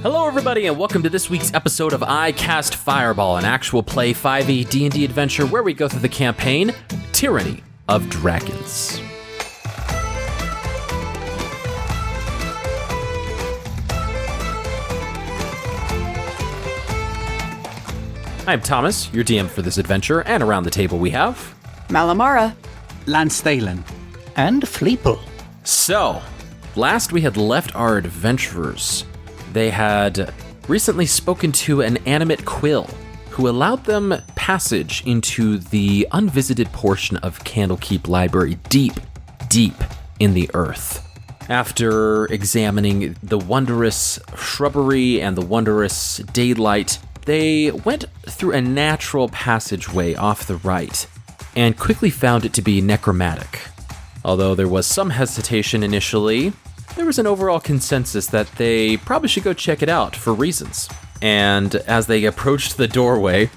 Hello everybody and welcome to this week's episode of I Cast Fireball, an actual play 5e D&D adventure where we go through the campaign Tyranny of Dragons. I'm Thomas, your DM for this adventure, and around the table we have... Malamara, Lance Thalen, and Fleeple. So, last we had left our adventurers. They had recently spoken to an animate quill who allowed them passage into the unvisited portion of Candlekeep Library deep in the earth. After examining the wondrous shrubbery and the wondrous daylight, they went through a natural passageway off the right and quickly found it to be necromantic. Although there was some hesitation initially, there was an overall consensus that they probably should go check it out for reasons. And as they approached the doorway,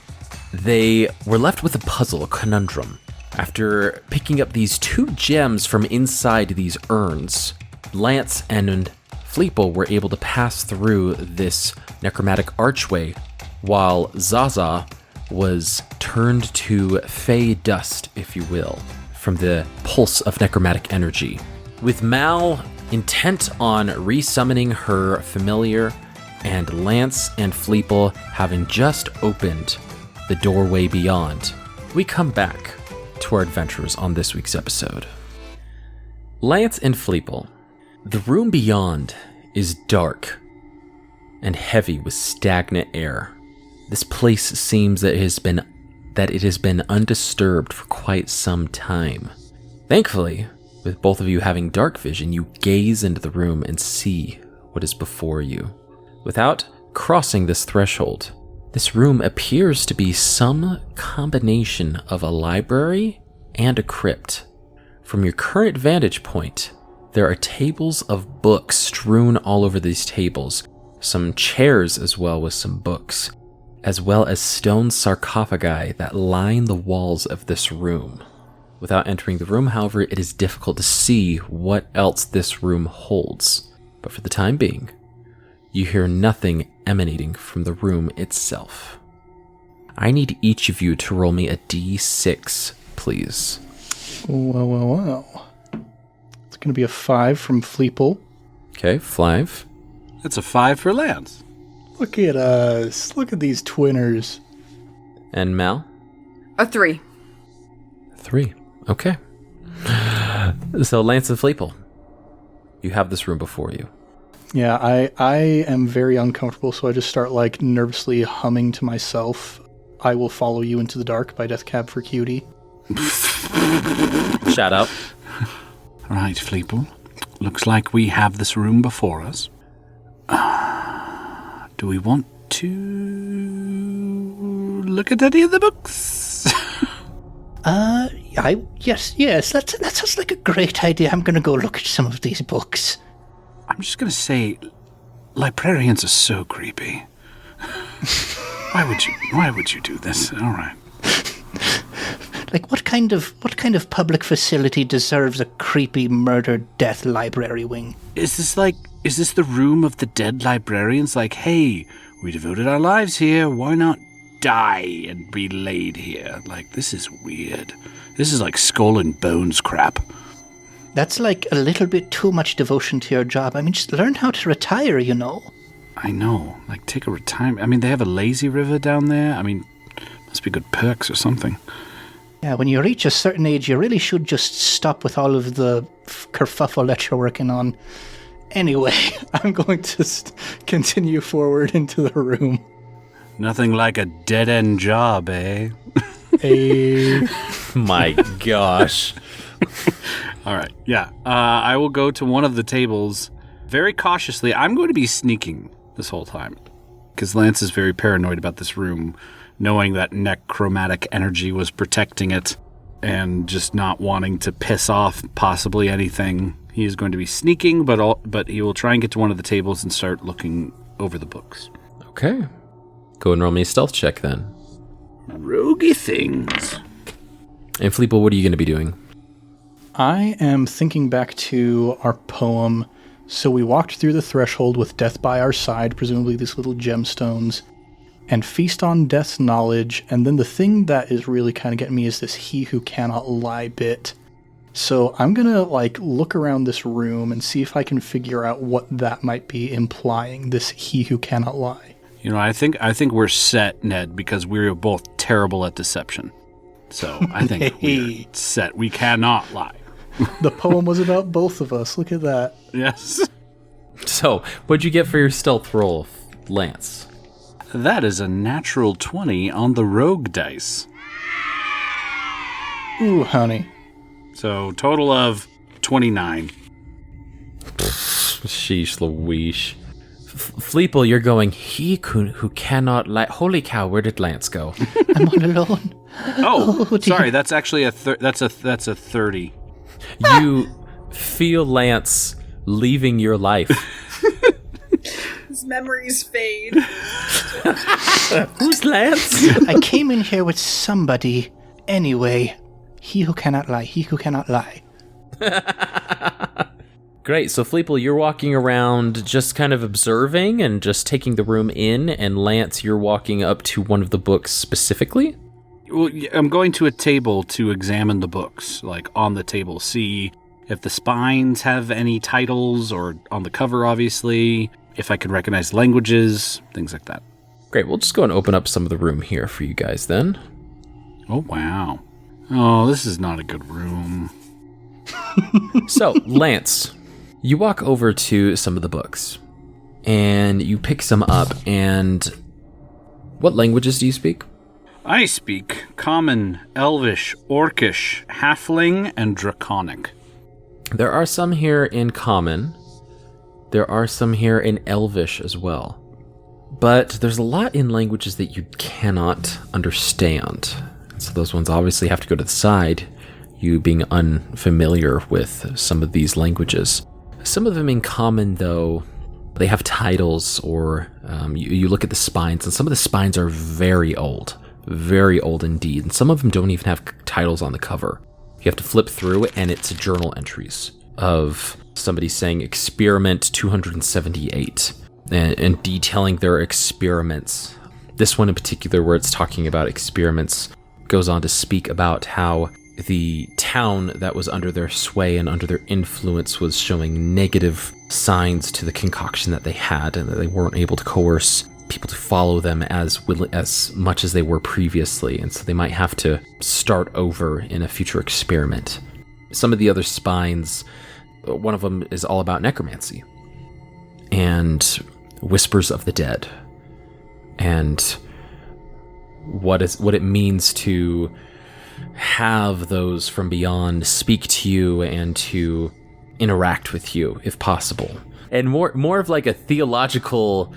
they were left with a puzzle, a conundrum. After picking up these two gems from inside these urns, Lance and Fleeple were able to pass through this necromantic archway, while Zaza was turned to fey dust, if you will, from the pulse of necromantic energy. With Mal intent on resummoning her familiar, and Lance and Fleeple having just opened the doorway beyond, we come back to our adventures on this week's episode. Lance and Fleeple, the room beyond is dark and heavy with stagnant air. This place seems that it has been undisturbed for quite some time. Thankfully, with both of you having dark vision, you gaze into the room and see what is before you. Without crossing this threshold, this room appears to be some combination of a library and a crypt. From your current vantage point, there are tables of books strewn all over these tables, some chairs as well with some books, as well as stone sarcophagi that line the walls of this room. Without entering the room, however, it is difficult to see what else this room holds. But for the time being, you hear nothing emanating from the room itself. I need each of you to roll me a d6, please. Well. It's going to be a 5 from Fleeple. Okay, 5. That's a 5 for Lance. Look at us. Look at these twinners. And Mal? a 3. 3. Okay. So Lance and Fleeple, you have this room before you. Yeah, I am very uncomfortable, so I just start nervously humming to myself. I Will Follow You Into the Dark by Death Cab for Cutie. Shout out. All right, Fleeple. Looks like we have this room before us. Do we want to look at any of the books? Yes, that sounds like a great idea. I'm going to go look at some of these books. I'm just going to say, librarians are so creepy. Why would you do this? All right. What kind of public facility deserves a creepy murder death library wing? Is this the room of the dead librarians? Hey, we devoted our lives here. Why not die and be laid here? This is weird. This is like skull and bones crap. That's a little bit too much devotion to your job. Just learn how to retire, you know. I know. Take a retirement. They have a lazy river down there. Must be good perks or something. Yeah, when you reach a certain age, you really should just stop with all of the kerfuffle that you're working on. Anyway, I'm going to continue forward into the room. Nothing like a dead-end job, eh? My gosh. All right, yeah. I will go to one of the tables very cautiously. I'm going to be sneaking this whole time because Lance is very paranoid about this room, knowing that necromantic energy was protecting it and just not wanting to piss off possibly anything. He is going to be sneaking, but he will try and get to one of the tables and start looking over the books. Okay. Go and roll me a stealth check then. Roguey things. And Fleeple, what are you going to be doing? I am thinking back to our poem So we walked through the threshold with death by our side, presumably these little gemstones, and feast on death's knowledge. And then the thing that is really kind of getting me is this he who cannot lie bit. So I'm going to look around this room and see if I can figure out what that might be implying, this he who cannot lie. You know, I think we're set, Ned, because we're both terrible at deception. So I think we're set. We cannot lie. The poem was about both of us. Look at that. Yes. So, what'd you get for your stealth roll, Lance? That is a natural 20 on the rogue dice. Ooh, honey. So, total of 29. Sheesh Louise. Fleeple, you're going, he who cannot lie. Holy cow, where did Lance go? I'm all alone. Oh, sorry, that's actually that's a 30. You feel Lance leaving your life. His memories fade. Who's Lance? I came in here with somebody. Anyway, he who cannot lie, he who cannot lie. Great, so Fleeple, you're walking around just kind of observing and just taking the room in, and Lance, you're walking up to one of the books specifically? Well, I'm going to a table to examine the books, on the table, see if the spines have any titles, or on the cover, obviously, if I can recognize languages, things like that. Great, we'll just go and open up some of the room here for you guys then. Oh, wow. Oh, this is not a good room. So, Lance, you walk over to some of the books, and you pick some up, and what languages do you speak? I speak Common, Elvish, Orcish, Halfling, and Draconic. There are some here in Common. There are some here in Elvish as well. But there's a lot in languages that you cannot understand. So those ones obviously have to go to the side, you being unfamiliar with some of these languages. Some of them in Common, though, they have titles, or you look at the spines, and some of the spines are very old indeed, and some of them don't even have titles on the cover. You have to flip through, and it's journal entries of somebody saying experiment 278 and detailing their experiments. This one in particular, where it's talking about experiments, goes on to speak about how the town that was under their sway and under their influence was showing negative signs to the concoction that they had, and that they weren't able to coerce people to follow them as much as they were previously, and so they might have to start over in a future experiment. Some of the other spines, one of them is all about necromancy and whispers of the dead, and what it means to have those from beyond speak to you and to interact with you if possible. And more of a theological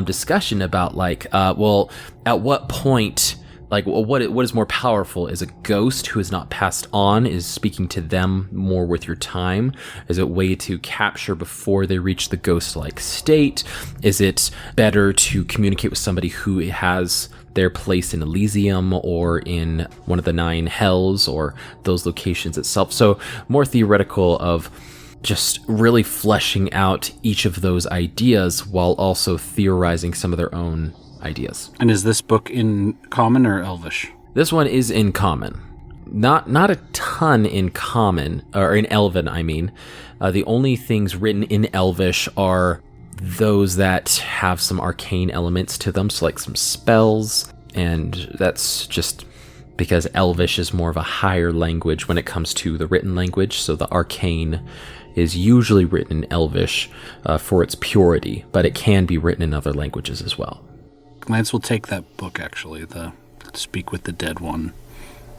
discussion about at what point, what is more powerful? Is a ghost who is not passed on, is speaking to them more with your time? Is it a way to capture before they reach the ghost-like state? Is it better to communicate with somebody who has their place in Elysium or in one of the 9 hells or those locations itself? So more theoretical of just really fleshing out each of those ideas while also theorizing some of their own ideas. And is this book in Common or Elvish? This one is in Common. Not a ton in Common, or in Elven, I mean. The only things written in Elvish are those that have some arcane elements to them, so some spells, and that's just because Elvish is more of a higher language when it comes to the written language, so the arcane is usually written in Elvish for its purity, but it can be written in other languages as well. Lance will take that book, actually, the Speak with the Dead one,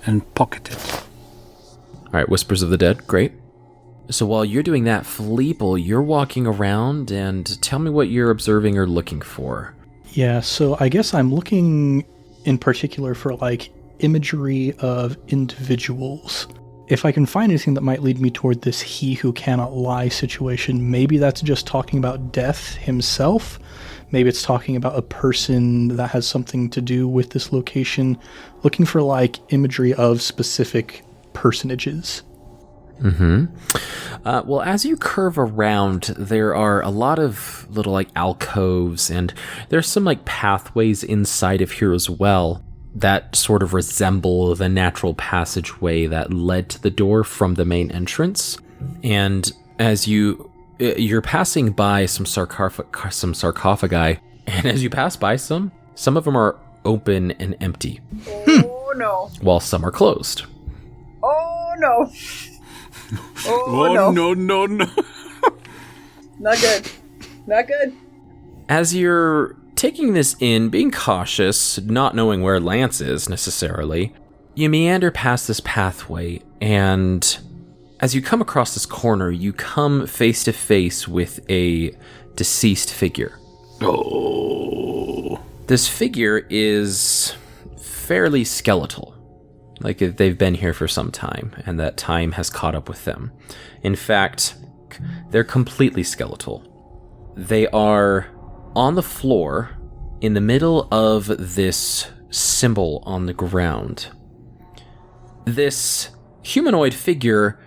and pocket it. All right, Whispers of the Dead, great. So while you're doing that, Fleeple, you're walking around, and tell me what you're observing or looking for. Yeah, so I guess I'm looking in particular for imagery of individuals. If I can find anything that might lead me toward this he who cannot lie situation, maybe that's just talking about death himself. Maybe it's talking about a person that has something to do with this location. Looking for imagery of specific personages. Well, as you curve around, there are a lot of little like alcoves, and there's some like pathways inside of here as well that sort of resemble the natural passageway that led to the door from the main entrance. And as you're passing by some sarcophagi, and as you pass by some of them are open and empty. Oh no. While some are closed. Oh no. Oh no. Not good. Not good. As you're taking this in, being cautious, not knowing where Lance is necessarily, you meander past this pathway, and as you come across this corner, you come face to face with a deceased figure. Oh. This figure is fairly skeletal. Like they've been here for some time, and that time has caught up with them. In fact, they're completely skeletal. They are on the floor in the middle of this symbol on the ground. This humanoid figure,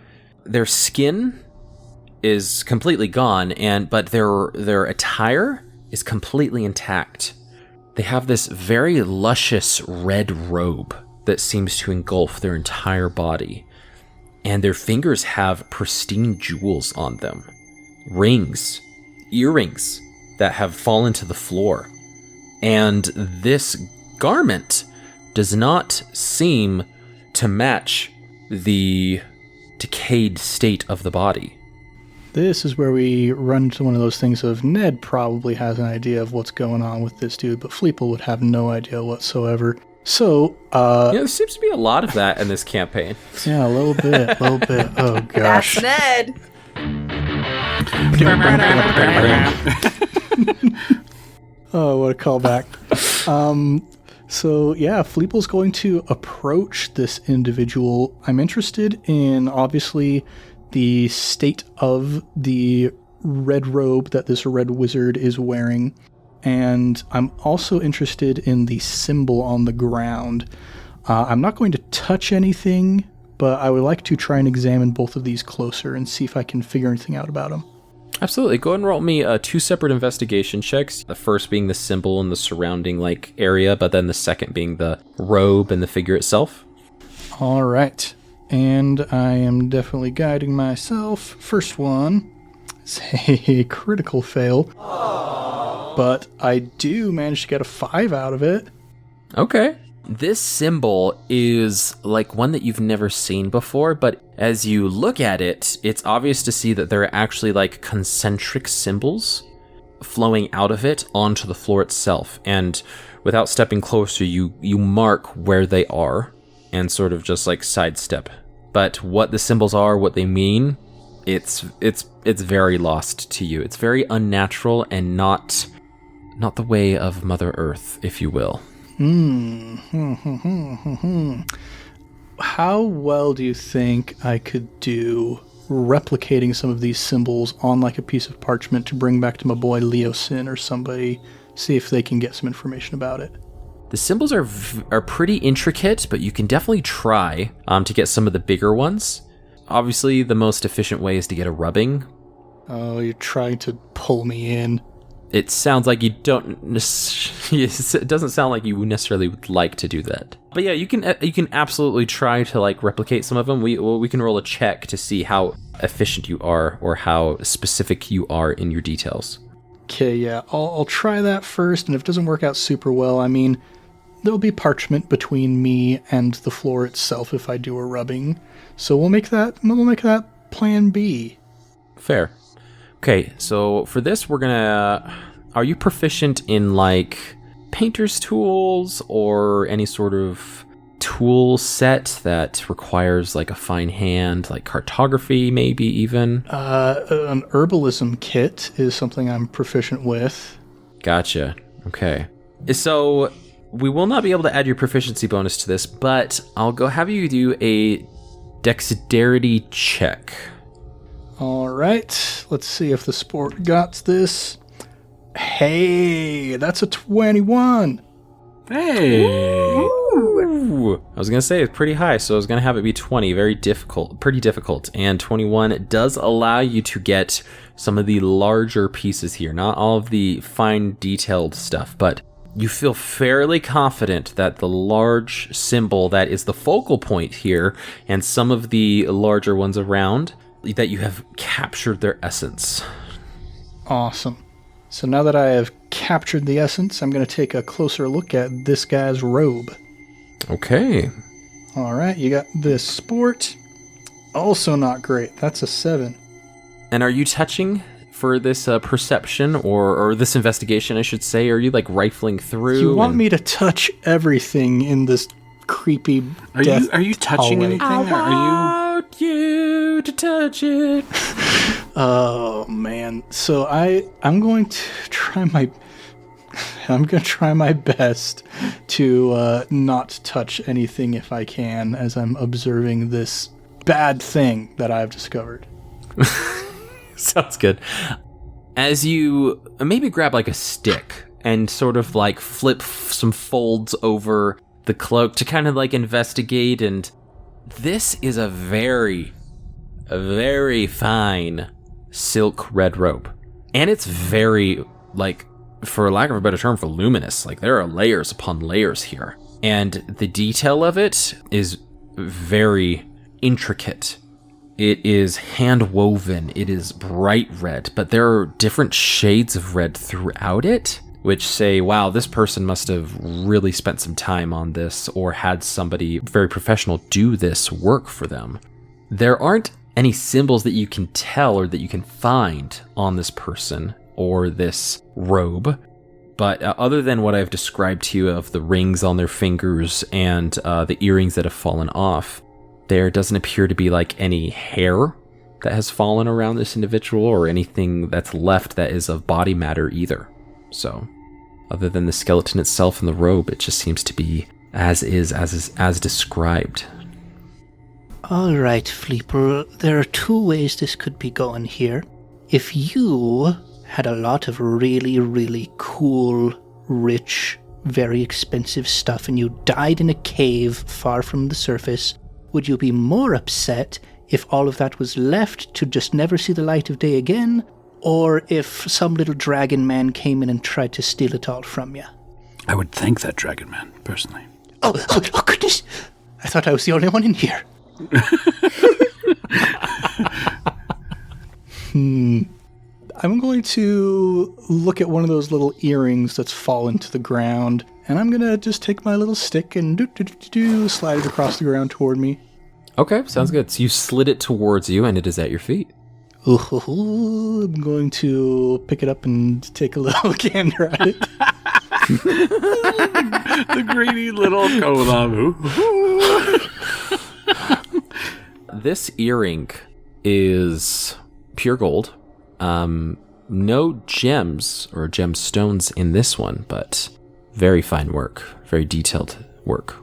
their skin is completely gone, but their attire is completely intact. They have this very luscious red robe that seems to engulf their entire body, and their fingers have pristine jewels on them. Rings, earrings that have fallen to the floor. And this garment does not seem to match the decayed state of the body. This is where we run into one of those things of Ned probably has an idea of what's going on with this dude, but Fleeple would have no idea whatsoever. So, there seems to be a lot of that in this campaign. Yeah, a little bit. Oh, gosh. That's Ned. Oh, what a callback. So, yeah, Fleeple's going to approach this individual. I'm interested in, obviously, the state of the red robe that this red wizard is wearing. And I'm also interested in the symbol on the ground. I'm not going to touch anything, but I would like to try and examine both of these closer and see if I can figure anything out about them. Absolutely. Go ahead and roll me 2 separate investigation checks. The first being the symbol and the surrounding area, but then the second being the robe and the figure itself. All right. And I am definitely guiding myself. First one is a critical fail. But I do manage to get a 5 out of it. Okay. This symbol is like one that you've never seen before, but as you look at it, it's obvious to see that there are actually like concentric symbols flowing out of it onto the floor itself. And without stepping closer, you mark where they are and sort of just like sidestep. But what the symbols are, what they mean, it's very lost to you. It's very unnatural and not the way of Mother Earth, if you will. How well do you think I could do replicating some of these symbols on like a piece of parchment to bring back to my boy Leosin or somebody, see if they can get some information about it? The symbols are pretty intricate, but you can definitely try to get some of the bigger ones. Obviously, the most efficient way is to get a rubbing. Oh, you're trying to pull me in. It sounds like you don't. It doesn't sound like you necessarily would like to do that. But yeah, you can absolutely try to like replicate some of them. We can roll a check to see how efficient you are or how specific you are in your details. Okay, yeah, I'll try that first, and if it doesn't work out super well, I mean, there'll be parchment between me and the floor itself if I do a rubbing. So we'll make that plan B. Fair. Okay, so for this, are you proficient in like painter's tools or any sort of tool set that requires like a fine hand, like cartography maybe even? An herbalism kit is something I'm proficient with. Gotcha. Okay. So we will not be able to add your proficiency bonus to this, but I'll have you do a dexterity check. All right, let's see if the sport got this. Hey, that's a 21. Hey. Ooh. Ooh, I was gonna say it's pretty high, so I was gonna have it be 20. Pretty difficult. And 21 does allow you to get some of the larger pieces here, not all of the fine detailed stuff, but you feel fairly confident that the large symbol that is the focal point here, and some of the larger ones around, that you have captured their essence. Awesome. So now that I have captured the essence, I'm going to take a closer look at this guy's robe. Okay. All right, you got this sport. Also not great. That's a 7. And are you touching for this perception or this investigation, I should say? Are you like rifling through? You want me to touch everything in this creepy Are you touching hallway. anything? I want you to touch it. Oh man. So I'm going to try my best to not touch anything if I can as I'm observing this bad thing that I've discovered. Sounds good. As you maybe grab like a stick and sort of like flip some folds over the cloak to kind of like investigate, and this is a very fine silk red robe. And it's very, like, for lack of a better term, voluminous. Like, there are layers upon layers here. And the detail of it is very intricate. It is hand-woven, it is bright red, but there are different shades of red throughout it, which say, wow, this person must have really spent some time on this, or had somebody very professional do this work for them. There aren't any symbols that you can tell or that you can find on this person or this robe, but other than what I've described to you of the rings on their fingers and the earrings that have fallen off, there doesn't appear to be like any hair that has fallen around this individual or anything that's left that is of body matter either. So, other than the skeleton itself and the robe, it just seems to be as described. All right, Fleeple, there are 2 ways this could be going here. If you had a lot of really, really cool, rich, very expensive stuff and you died in a cave far from the surface, would you be more upset if all of that was left to just never see the light of day again, or if some little dragon man came in and tried to steal it all from you? I would thank that dragon man, personally. Oh, goodness! I thought I was the only one in here. I'm going to look at one of those little earrings that's fallen to the ground, and I'm going to just take my little stick and slide it across the ground toward me. Okay, sounds good. So you slid it towards you, and it is at your feet. Ooh, I'm going to pick it up and take a little gander at it. The greedy little kolam. This earring is pure gold. No gems or gemstones in this one, but very fine work, very detailed work.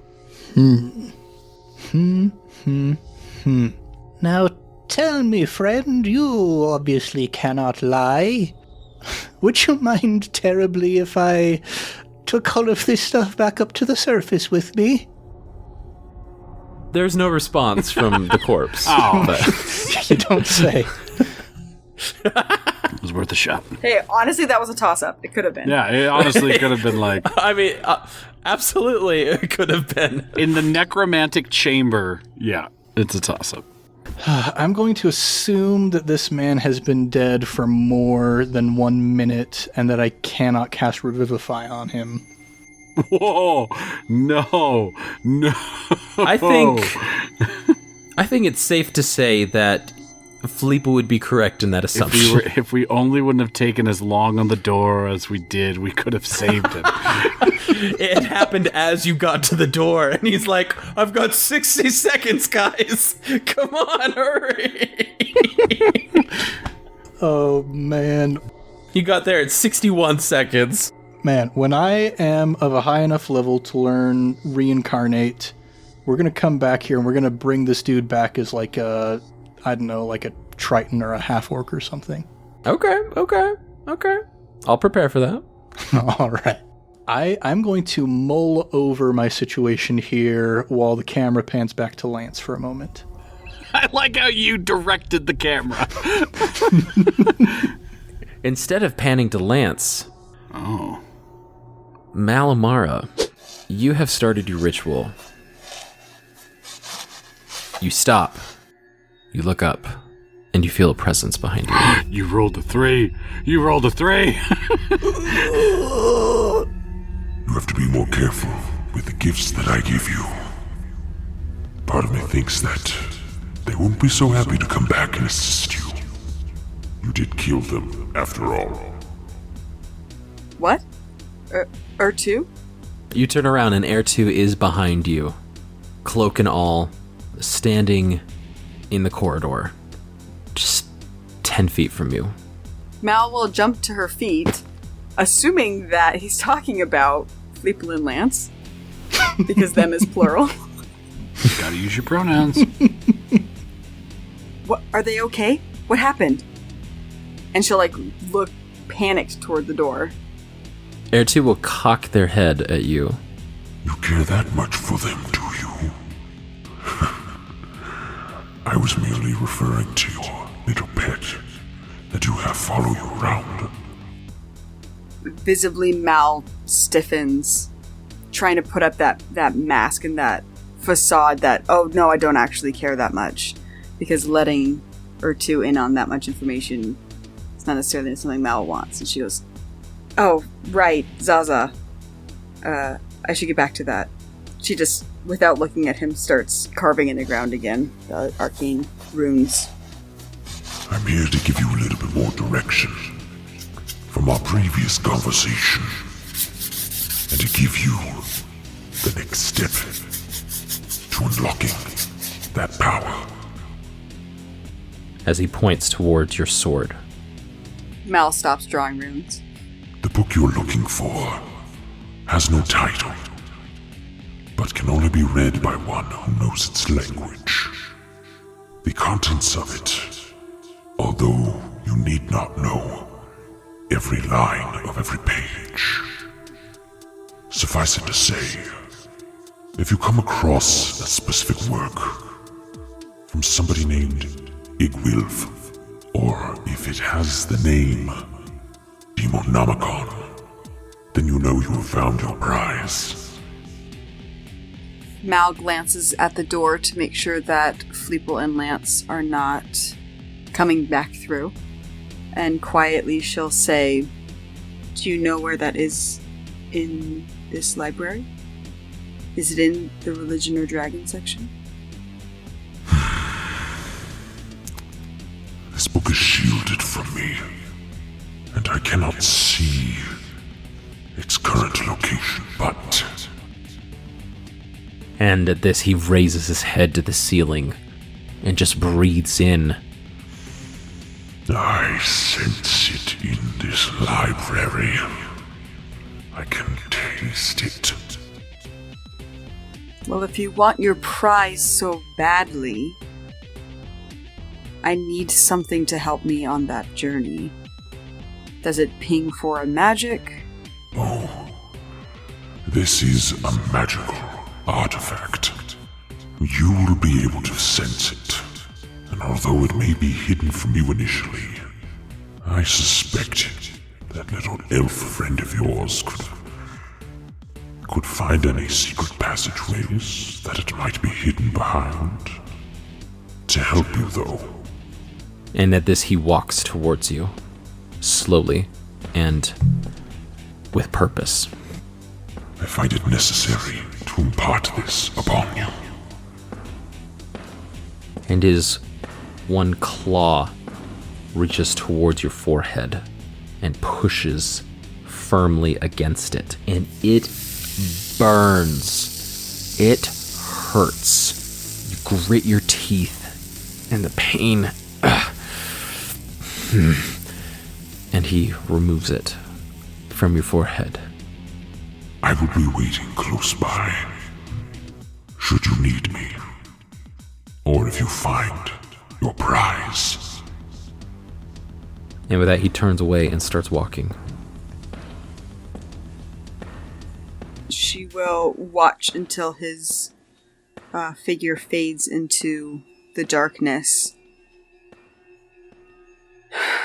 Now, tell me, friend, you obviously cannot lie. Would you mind terribly if I took all of this stuff back up to the surface with me? There's no response from the corpse. Oh. You don't say. It was worth a shot. Hey, honestly, that was a toss-up. It could have been. Yeah, it honestly could have been like... I mean, absolutely, it could have been. In the necromantic chamber, yeah, it's a toss-up. I'm going to assume that this man has been dead for more than 1 minute and that I cannot cast Revivify on him. Whoa, no. I think it's safe to say that Fleeple would be correct in that assumption. If we only wouldn't have taken as long on the door as we did, we could have saved him. It happened as you got to the door, and he's like, I've got 60 seconds, guys. Come on, hurry. Oh, man. You got there at 61 seconds. Man, when I am of a high enough level to learn Reincarnate, we're going to come back here and we're going to bring this dude back as like a, I don't know, like a Triton or a half-orc or something. Okay. I'll prepare for that. All right. I'm going to mull over my situation here while the camera pans back to Lance for a moment. I like how you directed the camera. Instead of panning to Lance, Malamara, you have started your ritual. You stop. You look up, and you feel a presence behind you. You rolled a 3. You rolled a 3. You have to be more careful with the gifts that I give you. Part of me thinks that they won't be so happy to come back and assist you. You did kill them, after all. What? Errtu? You turn around and Errtu is behind you, cloak and all, standing in the corridor, just 10 feet from you. Mal will jump to her feet, assuming that he's talking about Fleeple and Lance, because them is plural. Gotta use your pronouns. What? Are they okay? What happened? And she'll, look panicked toward the door. Errtu will cock their head at you. You care that much for them, do you? I was merely referring to your little pet that you have follow you around. Visibly, Mal stiffens, trying to put up that mask and that facade that, oh no, I don't actually care that much. Because letting Errtu in on that much information is not necessarily something Mal wants. And she goes, oh, right, Zaza. I should get back to that. She just, without looking at him, starts carving in the ground again, the arcane runes. I'm here to give you a little bit more direction from our previous conversation, and to give you the next step to unlocking that power. As he points towards your sword. Mal stops drawing runes. The book you're looking for has no title, but can only be read by one who knows its language. The contents of it, although you need not know every line of every page. Suffice it to say, if you come across a specific work from somebody named Igwilf, or if it has the name Demonomicon, then you know you have found your prize. Mal glances at the door to make sure that Fleeple and Lance are not coming back through, and quietly she'll say, do you know where that is in this library? Is it in the Religion or Dragon section? This book is shielded from me, and I cannot see its current location, but... And at this, he raises his head to the ceiling and just breathes in. I sense it in this library. I can taste it. Well, if you want your prize so badly, I need something to help me on that journey. Does it ping for a magic? Oh, this is a magical artifact. You will be able to sense it, and although it may be hidden from you initially, I suspect that little elf friend of yours could find any secret passageways that it might be hidden behind. To help you, though. And at this, he walks towards you, slowly and with purpose. I find it necessary to impart this upon you. And his one claw reaches towards your forehead and pushes firmly against it. And it burns. It hurts. You grit your teeth, and the pain... And he removes it from your forehead. I will be waiting close by, should you need me, or if you find your prize. And with that, he turns away and starts walking. she will watch until his figure fades into the darkness.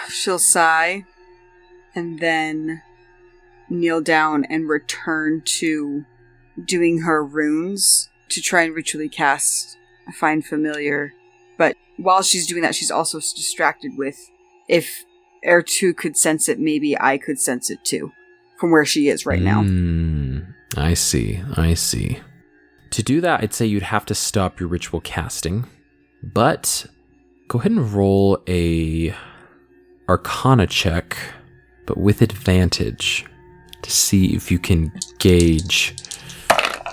She'll sigh and then kneel down and return to doing her runes to try and ritually cast Find Familiar. But while she's doing that, she's also distracted with, if Errtu could sense it, maybe I could sense it too, from where she is right now. I see. To do that, I'd say you'd have to stop your ritual casting, but go ahead and roll a Arcana check, but with advantage, to see if you can gauge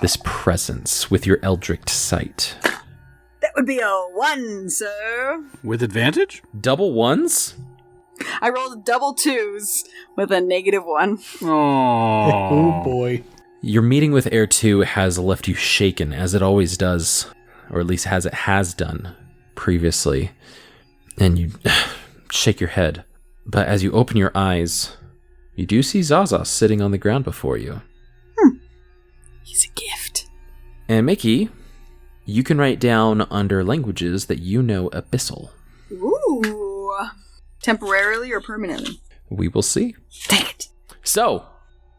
this presence with your Eldritch sight. That would be a 1, sir. With advantage? Double ones? I rolled double 2s with a -1. Oh boy. Your meeting with Errtu has left you shaken, as it always does, or at least as it has done previously. And you shake your head. But as you open your eyes, you do see Zaza sitting on the ground before you. He's a gift. And Mickey, you can write down under languages that you know Abyssal. Ooh. Temporarily or permanently? We will see. Dang it. So,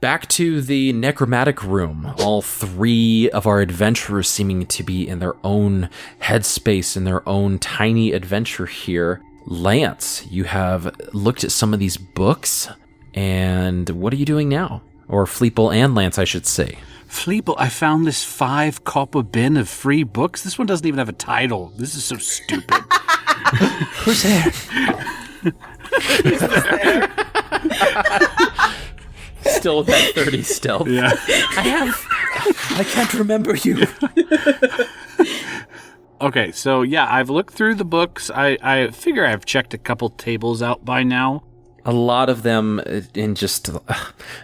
back to the necromantic room. All three of our adventurers seeming to be in their own headspace, in their own tiny adventure here. Lance, you have looked at some of these books, and what are you doing now? Or Fleeple and Lance, I should say. Fleeple, I found this 5 copper bin of free books. This one doesn't even have a title. This is so stupid. Who's there? Still with that 30 stealth. Yeah. I can't remember you. Okay, so yeah, I've looked through the books. I figure I've checked a couple tables out by now. A lot of them in just...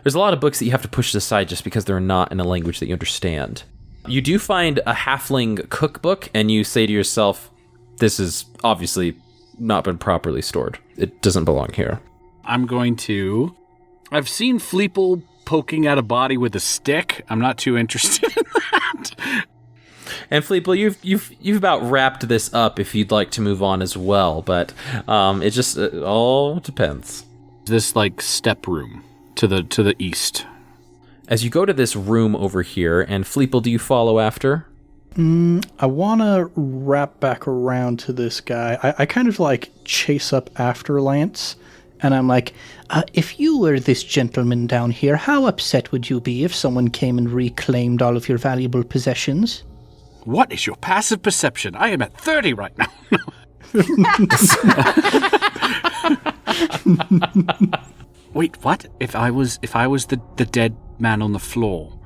there's a lot of books that you have to push aside just because they're not in a language that you understand. You do find a halfling cookbook, and you say to yourself, this is obviously not been properly stored. It doesn't belong here. I'm going to... I've seen Fleeple poking at a body with a stick. I'm not too interested in that. And Fleeple, you've about wrapped this up if you'd like to move on as well, but it just all depends. This like step room to the east. As you go to this room over here, and Fleeple, do you follow after? I want to wrap back around to this guy. I kind of like chase up after Lance, and I'm like, if you were this gentleman down here, how upset would you be if someone came and reclaimed all of your valuable possessions? What is your passive perception? I am at 30 right now. Wait, what? If I was the dead man on the floor,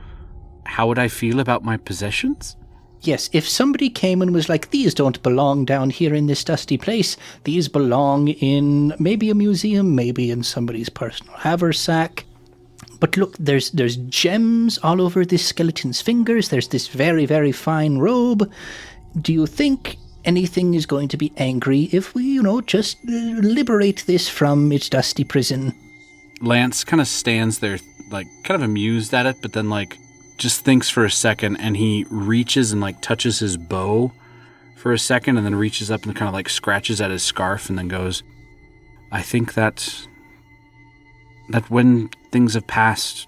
how would I feel about my possessions? Yes, if somebody came and was like, these don't belong down here in this dusty place, these belong in maybe a museum, maybe in somebody's personal haversack. But look, there's gems all over this skeleton's fingers, there's this very, very fine robe. Do you think anything is going to be angry if we, just liberate this from its dusty prison? Lance kind of stands there, like, kind of amused at it, but then, like, just thinks for a second, and he reaches and, like, touches his bow for a second, and then reaches up and kind of, like, scratches at his scarf, and then goes, I think that when things have passed,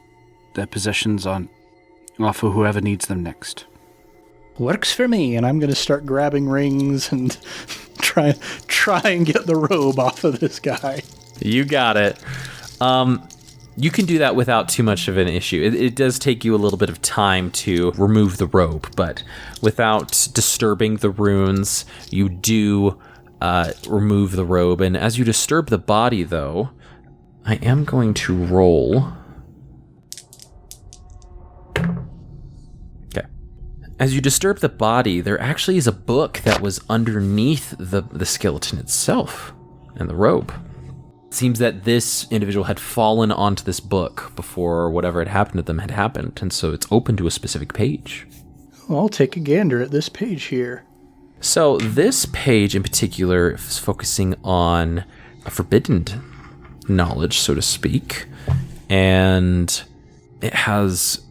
their possessions off of whoever needs them next. Works for me, and I'm going to start grabbing rings and try and get the robe off of this guy. You got it. You can do that without too much of an issue. It does take you a little bit of time to remove the robe, but without disturbing the runes, you do remove the robe. And as you disturb the body, though, I am going to roll. Okay. As you disturb the body, there actually is a book that was underneath the skeleton itself and the robe. It seems that this individual had fallen onto this book before whatever had happened to them had happened, and so it's open to a specific page. I'll take a gander at this page here. So this page in particular is focusing on a forbidden knowledge, so to speak, and it has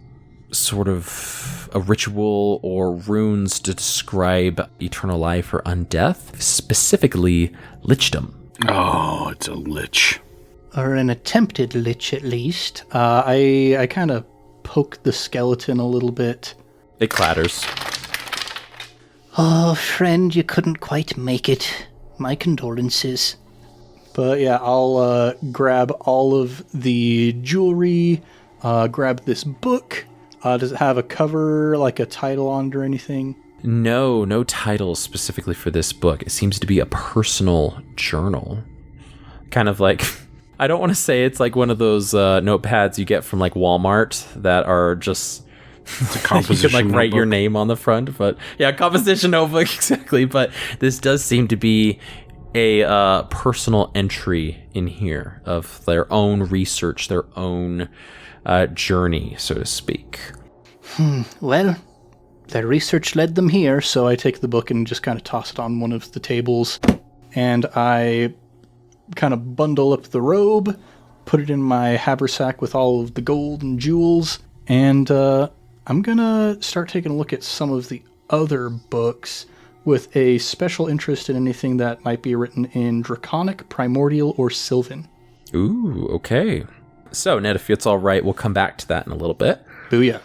sort of a ritual or runes to describe eternal life or undeath, specifically lichdom. Oh, it's a lich. Or an attempted lich, at least. I kind of poke the skeleton a little bit. It clatters. Oh, friend, you couldn't quite make it. My condolences. But yeah, I'll grab all of the jewelry, grab this book. Does it have a cover, like a title on it or anything? No title specifically for this book. It seems to be a personal journal. Kind of like, I don't want to say it's like one of those notepads you get from like Walmart that are just... It's a composition you can like write notebook. your name on the front, but yeah, composition notebook, exactly. But this does seem to be a personal entry in here of their own research, their own journey, so to speak. Well, their research led them here, so I take the book and just kind of toss it on one of the tables, and I kind of bundle up the robe, put it in my haversack with all of the gold and jewels, and I'm gonna start taking a look at some of the other books with a special interest in anything that might be written in Draconic, Primordial, or Sylvan. Ooh, okay. So, Ned, if it's all right, we'll come back to that in a little bit. Booyah.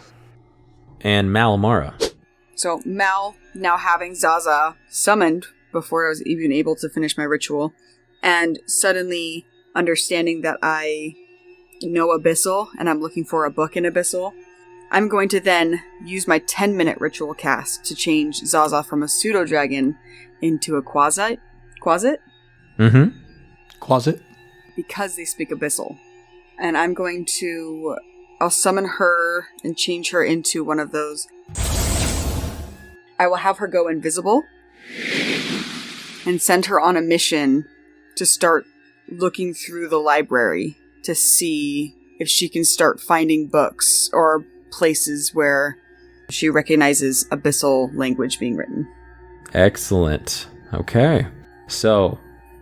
And Malamara. So Mal, now having Zaza summoned before I was even able to finish my ritual, and suddenly understanding that I know Abyssal and I'm looking for a book in Abyssal, I'm going to then use my 10-minute ritual cast to change Zaza from a pseudo-dragon into a quasit? Mm-hmm. Closet. Because they speak Abyssal. And I'm going to... I'll summon her and change her into one of those. I will have her go invisible and send her on a mission to start looking through the library to see if she can start finding books or places where she recognizes Abyssal language being written. Excellent. Okay. So,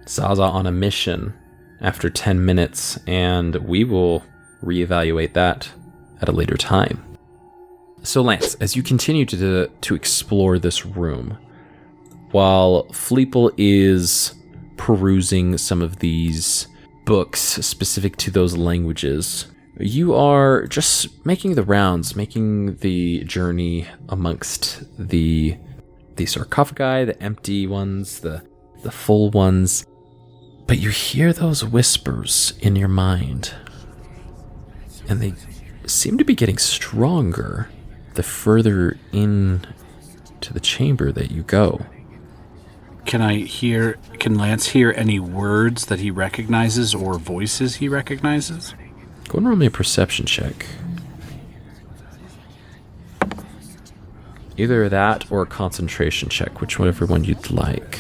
Zaza on a mission after 10 minutes, and we will reevaluate that at a later time. So, Lance, as you continue to explore this room, while Fleeple is perusing some of these books specific to those languages, you are just making the rounds, making the journey amongst the sarcophagi, the empty ones, the full ones. But you hear those whispers in your mind, and they seem to be getting stronger the further in to the chamber that you go. Can Lance hear any words that he recognizes or voices he recognizes? Go and roll me a perception check. Either that or a concentration check, whichever one you'd like.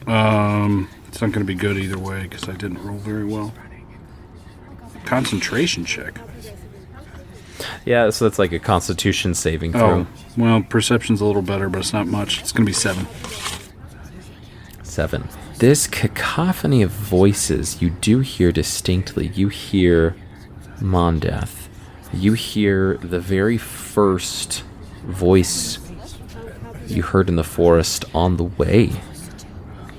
It's not going to be good either way because I didn't roll very well. Concentration check. Yeah, so that's like a constitution saving throw. Oh, well, perception's a little better, but it's not much. It's going to be 7. 7. This cacophony of voices you do hear distinctly. You hear Mondeath. You hear the very first voice you heard in the forest on the way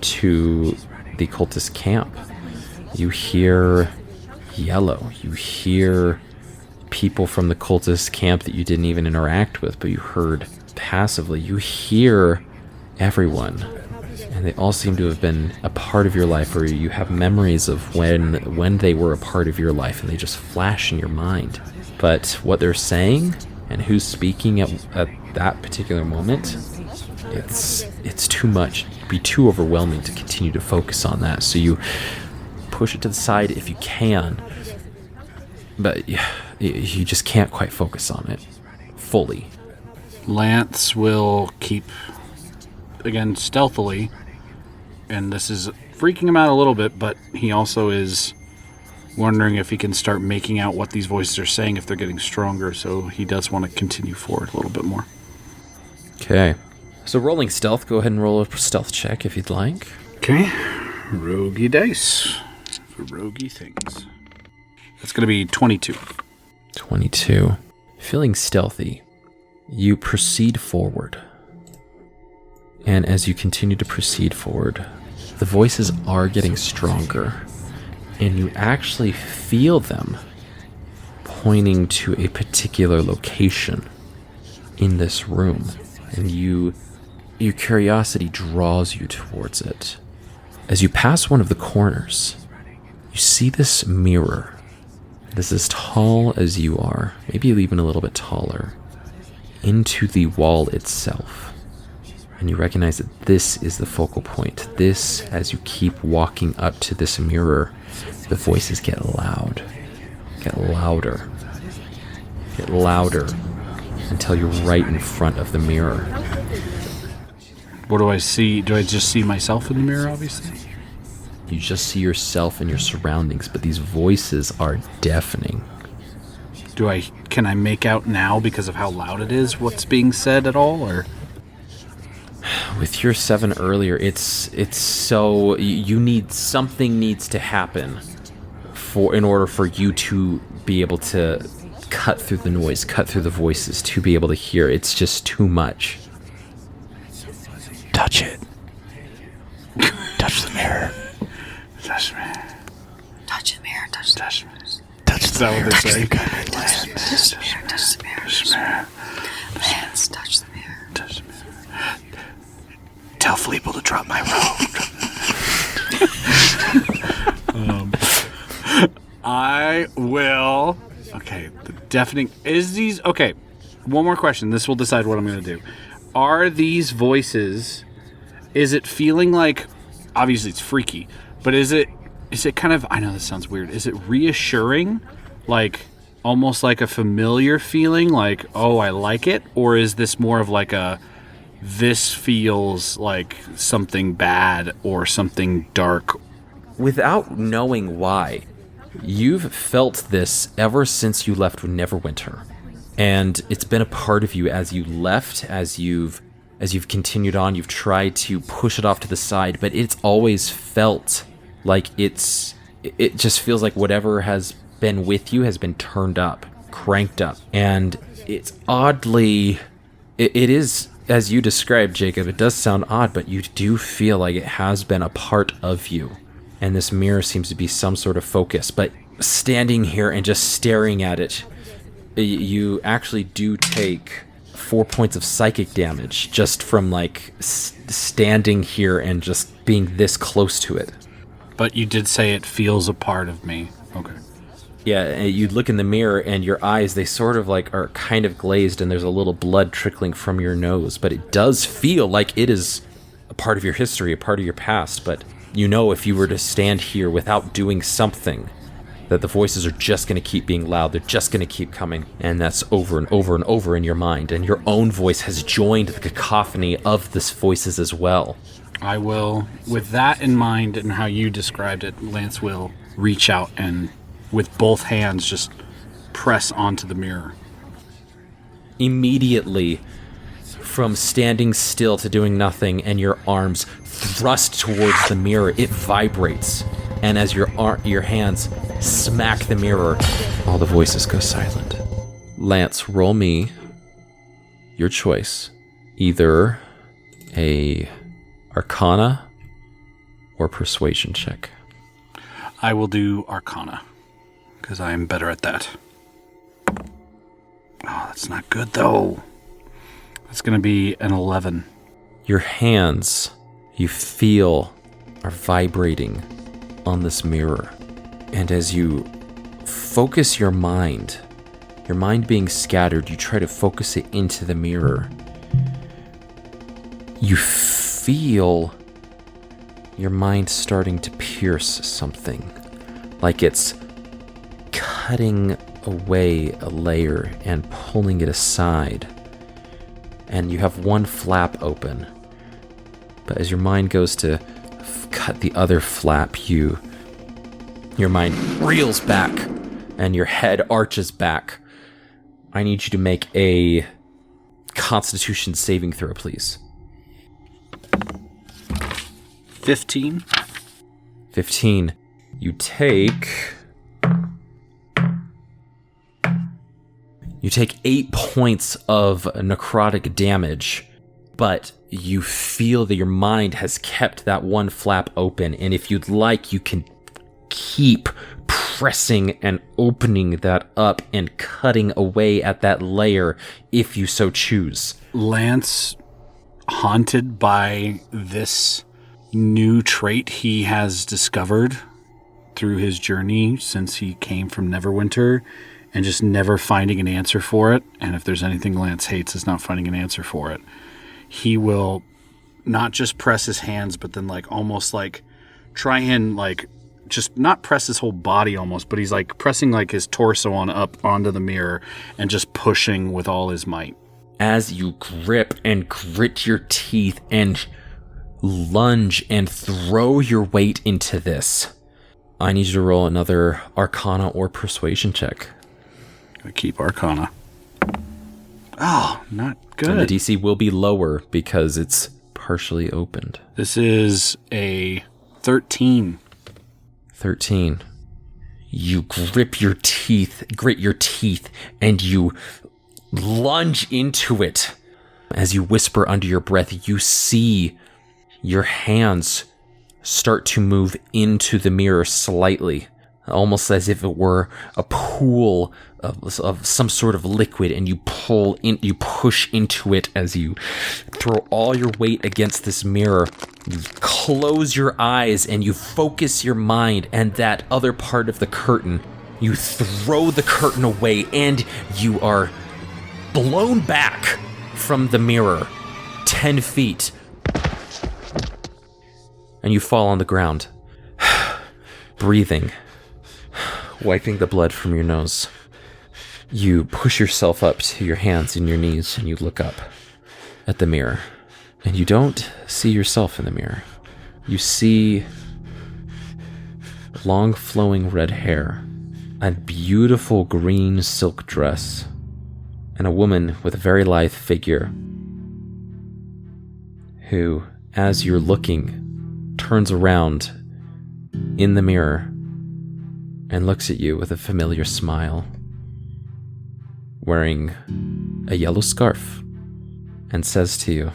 to the cultist camp. You hear Yellow. You hear people from the cultist camp that you didn't even interact with, but you heard passively. You hear everyone, and they all seem to have been a part of your life, or you have memories of when they were a part of your life, and they just flash in your mind. But what they're saying and who's speaking at that particular moment, it's too much. It'd be too overwhelming to continue to focus on that. So you push it to the side if you can, but you just can't quite focus on it fully. Lance will keep, again, stealthily, and this is freaking him out a little bit, but he also is wondering if he can start making out what these voices are saying if they're getting stronger, so he does want to continue forward a little bit more. Okay. So rolling stealth, go ahead and roll a stealth check if you'd like. Okay. Roguey dice for roguey things. That's going to be 22. 22. Feeling stealthy, you proceed forward. And as you continue to proceed forward, the voices are getting stronger, and you actually feel them pointing to a particular location in this room, and your curiosity draws you towards it. As you pass one of the corners, you see this mirror. It is as tall as you are, maybe even a little bit taller, into the wall itself. And you recognize that this is the focal point. This, as you keep walking up to this mirror, the voices get louder, until you're right in front of the mirror. What do I see? Do I just see myself in the mirror, obviously? You just see yourself and your surroundings, but these voices are deafening. Can I make out now because of how loud it is what's being said at all, or? With your 7 earlier, it's so something needs to happen in order for you to be able to cut through the noise, cut through the voices, to be able to hear. It's just too much. Touch it. Touch the mirror. Touch me. Touch the mirror. Touch the mirror. Touch the mirror. Touch the mirror. Touch the mirror. Touch the mirror. Lance, touch the mirror. Touch the mirror. Tell Fleeple to drop my robe. I will. Okay, the deafening is these. Okay, one more question. This will decide what I'm going to do. Are these voices? Is it feeling like? Obviously, it's freaky, but is it kind of? I know this sounds weird. Is it reassuring, like almost like a familiar feeling, like oh, I like it, or is this more of like a? This feels like something bad or something dark. Without knowing why, you've felt this ever since you left Neverwinter. And it's been a part of you as you left, as you've continued on. You've tried to push it off to the side, but it's always felt like it just feels like whatever has been with you has been turned up, cranked up. And it's oddly, it is, as you described, Jacob, it does sound odd, but you do feel like it has been a part of you. And this mirror seems to be some sort of focus. But standing here and just staring at it, you actually do take 4 points of psychic damage just from like standing here and just being this close to it. But you did say it feels a part of me. Okay. Yeah, you look in the mirror and your eyes, they sort of like are kind of glazed and there's a little blood trickling from your nose, but it does feel like it is a part of your history, a part of your past. But you know, if you were to stand here without doing something, that the voices are just going to keep being loud, they're just going to keep coming, and that's over and over and over in your mind, and your own voice has joined the cacophony of these voices as well. I will, with that in mind and how you described it, Lance will reach out and with both hands just press onto the mirror. Immediately, from standing still to doing nothing and your arms thrust towards the mirror, it vibrates. And as your hands smack the mirror, all the voices go silent. Lance, roll me your choice. Either a Arcana or Persuasion check. I will do Arcana, because I am better at that. Oh, that's not good, though. It's going to be an 11. Your hands, you feel, are vibrating on this mirror. And as you focus your mind being scattered, you try to focus it into the mirror. You feel your mind starting to pierce something, like it's cutting away a layer and pulling it aside. And you have one flap open, but as your mind goes to cut the other flap, your mind reels back and your head arches back. I need you to make a Constitution saving throw, please. 15. 15. You take You take 8 points of necrotic damage, but you feel that your mind has kept that one flap open, and if you'd like, you can keep pressing and opening that up and cutting away at that layer if you so choose. Lance, haunted by this new trait he has discovered through his journey since he came from Neverwinter, and just never finding an answer for it, and if there's anything Lance hates, it's not finding an answer for it, he will not just press his hands, but then almost try and just not press his whole body almost, but he's pressing his torso on up onto the mirror and just pushing with all his might. As you grip and grit your teeth and lunge and throw your weight into this, I need you to roll another Arcana or Persuasion check. Gonna keep Arcana. Oh, not good. And the DC will be lower because it's partially opened. This is a 13. 13. You grit your teeth, and you lunge into it. As you whisper under your breath, you see your hands start to move into the mirror slightly, almost as if it were a pool of some sort of liquid, and you push into it as you throw all your weight against this mirror. You close your eyes and you focus your mind and that other part of the curtain. You throw the curtain away and you are blown back from the mirror 10 feet. And you fall on the ground, breathing, wiping the blood from your nose. You push yourself up to your hands and your knees, and you look up at the mirror. And you don't see yourself in the mirror. You see long flowing red hair, a beautiful green silk dress, and a woman with a very lithe figure who, as you're looking, turns around in the mirror and looks at you with a familiar smile, wearing a yellow scarf, and says to you,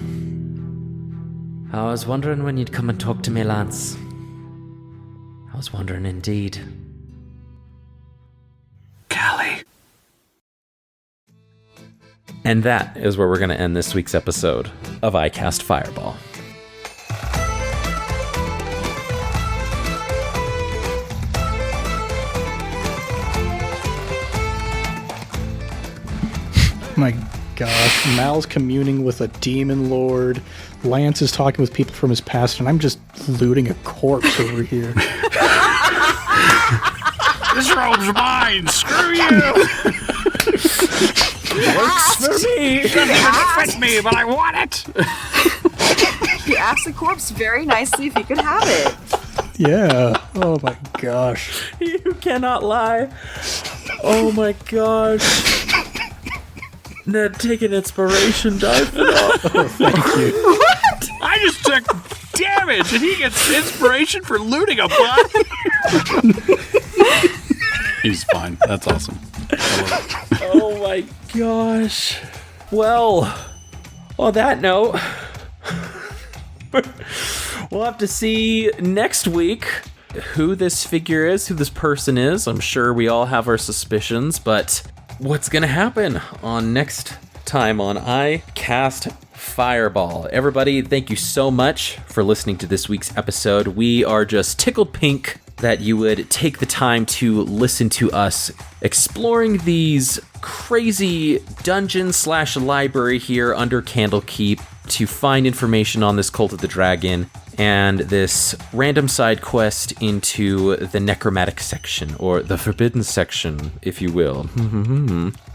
"I was wondering when you'd come and talk to me, Lance. I was wondering indeed." Callie. And that is where we're going to end this week's episode of I Cast Fireball. My gosh, Mal's communing with a demon lord. Lance is talking with people from his past, and I'm just looting a corpse over here. This robe's mine! Screw you! Works for me! It doesn't even fit me, but I want it! He asked the corpse very nicely if he could have it. Yeah. Oh my gosh. You cannot lie. Oh my gosh. Ned, take an inspiration die for that. Oh, thank you. What? I just took damage, and he gets inspiration for looting a body? He's fine. That's awesome. I love it. Oh my gosh. Well, on that note, we'll have to see next week who this figure is, who this person is. I'm sure we all have our suspicions, but what's going to happen on next time on I Cast Fireball? Everybody, thank you so much for listening to this week's episode. We are just tickled pink that you would take the time to listen to us exploring these crazy dungeon/library here under Candlekeep to find information on this Cult of the Dragon and this random side quest into the necromantic section, or the forbidden section, if you will.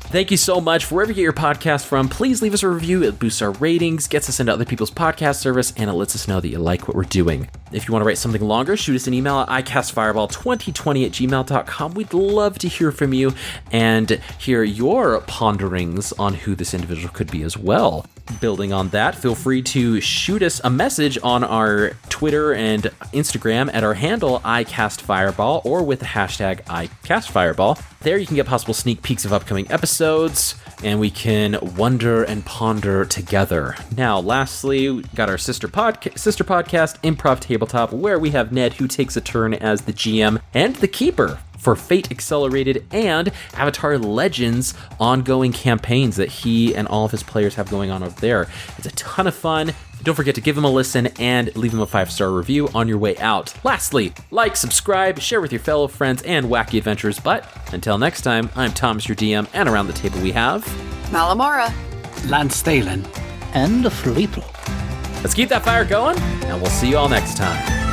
Thank you so much. Wherever you get your podcast from, please leave us a review. It boosts our ratings, gets us into other people's podcast service, and it lets us know that you like what we're doing. If you want to write something longer, shoot us an email at icastfireball2020@gmail.com. We'd love to hear from you and hear your ponderings on who this individual could be as well. Building on that, feel free to shoot us a message on our Twitter and Instagram at our handle icastfireball or with the hashtag icastfireball. There you can get possible sneak peeks of upcoming episodes, and we can wonder and ponder together. Now, lastly, we got our sister podcast, Improv Tabletop, where we have Ned, who takes a turn as the GM and the Keeper for Fate Accelerated and Avatar Legends ongoing campaigns that he and all of his players have going on over there. It's a ton of fun. Don't forget to give them a listen and leave them a 5-star review on your way out. Lastly, like, subscribe, share with your fellow friends and wacky adventures. But until next time, I'm Thomas, your DM, and around the table we have Malamara. Lance Thalen. And a Fleeple. Let's keep that fire going, and we'll see you all next time.